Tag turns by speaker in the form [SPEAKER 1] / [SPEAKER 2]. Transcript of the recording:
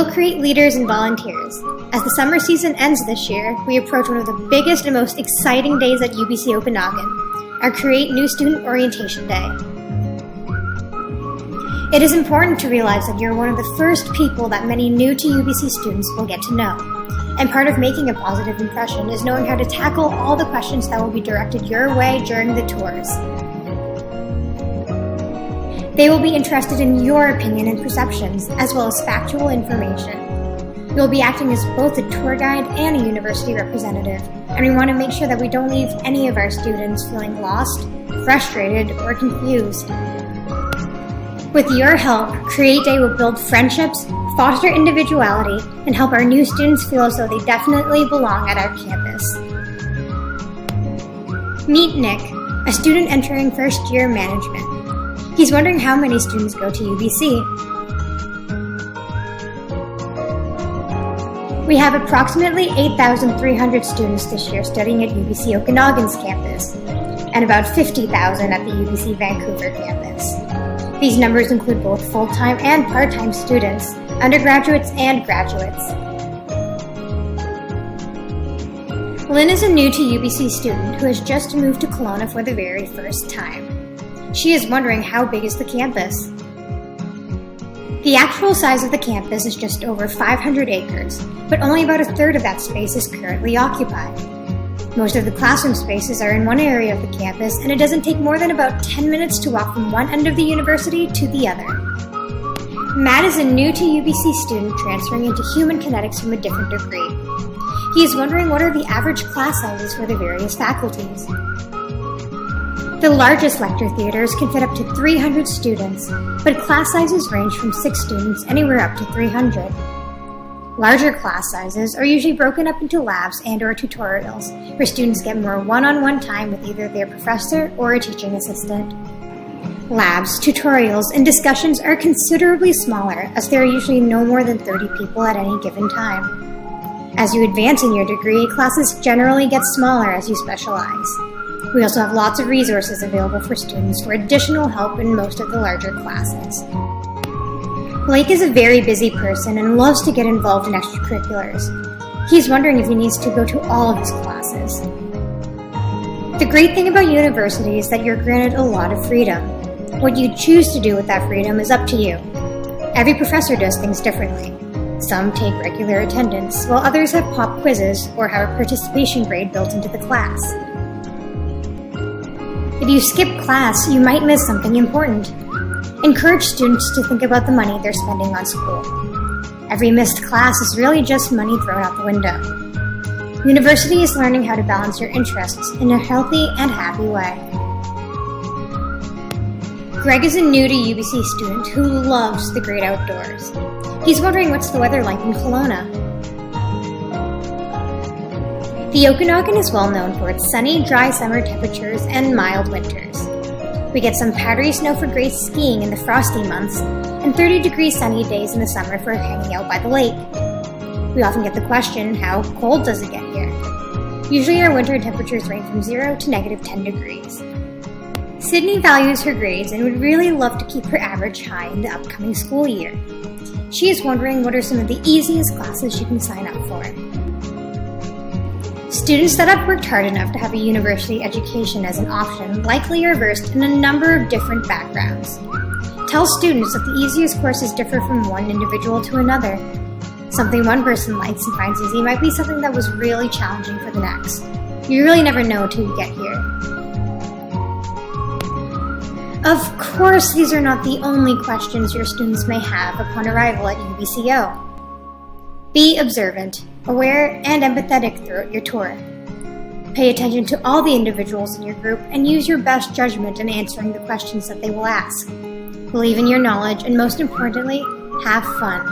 [SPEAKER 1] will create leaders and volunteers. As the summer season ends this year, we approach one of the biggest and most exciting days at UBC Okanagan, our Create New Student Orientation Day. It is important to realize that you're one of the first people that many new to UBC students will get to know. And part of making a positive impression is knowing how to tackle all the questions that will be directed your way during the tours. They will be interested in your opinion and perceptions, as well as factual information. We will be acting as both a tour guide and a university representative, and we want to make sure that we don't leave any of our students feeling lost, frustrated, or confused. With your help, Create Day will build friendships, foster individuality, and help our new students feel as though they definitely belong at our campus. Meet Nick, a student entering first year management. He's wondering how many students go to UBC. We have approximately 8,300 students this year studying at UBC Okanagan's campus, and about 50,000 at the UBC Vancouver campus. These numbers include both full-time and part-time students, undergraduates and graduates. Lynn is a new to UBC student who has just moved to Kelowna for the very first time. She is wondering how big is the campus. The actual size of the campus is just over 500 acres, but only about a third of that space is currently occupied. Most of the classroom spaces are in one area of the campus, and it doesn't take more than about 10 minutes to walk from one end of the university to the other. Matt is a new to UBC student transferring into human kinetics from a different degree. He is wondering what are the average class sizes for the various faculties. The largest lecture theaters can fit up to 300 students, but class sizes range from 6 students anywhere up to 300. Larger class sizes are usually broken up into labs and/or tutorials, where students get more one-on-one time with either their professor or a teaching assistant. Labs, tutorials, and discussions are considerably smaller, as there are usually no more than 30 people at any given time. As you advance in your degree, classes generally get smaller as you specialize. We also have lots of resources available for students for additional help in most of the larger classes. Blake is a very busy person and loves to get involved in extracurriculars. He's wondering if he needs to go to all of his classes. The great thing about university is that you're granted a lot of freedom. What you choose to do with that freedom is up to you. Every professor does things differently. Some take regular attendance, while others have pop quizzes or have a participation grade built into the class. If you skip class, you might miss something important. Encourage students to think about the money they're spending on school. Every missed class is really just money thrown out the window. University is learning how to balance your interests in a healthy and happy way. Greg is a new to UBC student who loves the great outdoors. He's wondering what's the weather like in Kelowna. The Okanagan is well known for its sunny, dry summer temperatures and mild winters. We get some powdery snow for great skiing in the frosty months, and 30-degree sunny days in the summer for hanging out by the lake. We often get the question, how cold does it get here? Usually our winter temperatures range from 0 to -10 degrees. Sydney values her grades and would really love to keep her average high in the upcoming school year. She is wondering what are some of the easiest classes she can sign up for. Students that have worked hard enough to have a university education as an option likely are versed in a number of different backgrounds. Tell students that the easiest courses differ from one individual to another. Something one person likes and finds easy might be something that was really challenging for the next. You really never know until you get here. Of course, these are not the only questions your students may have upon arrival at UBCO. Be observant, aware, and empathetic throughout your tour. Pay attention to all the individuals in your group and use your best judgment in answering the questions that they will ask. Believe in your knowledge and most importantly, have fun.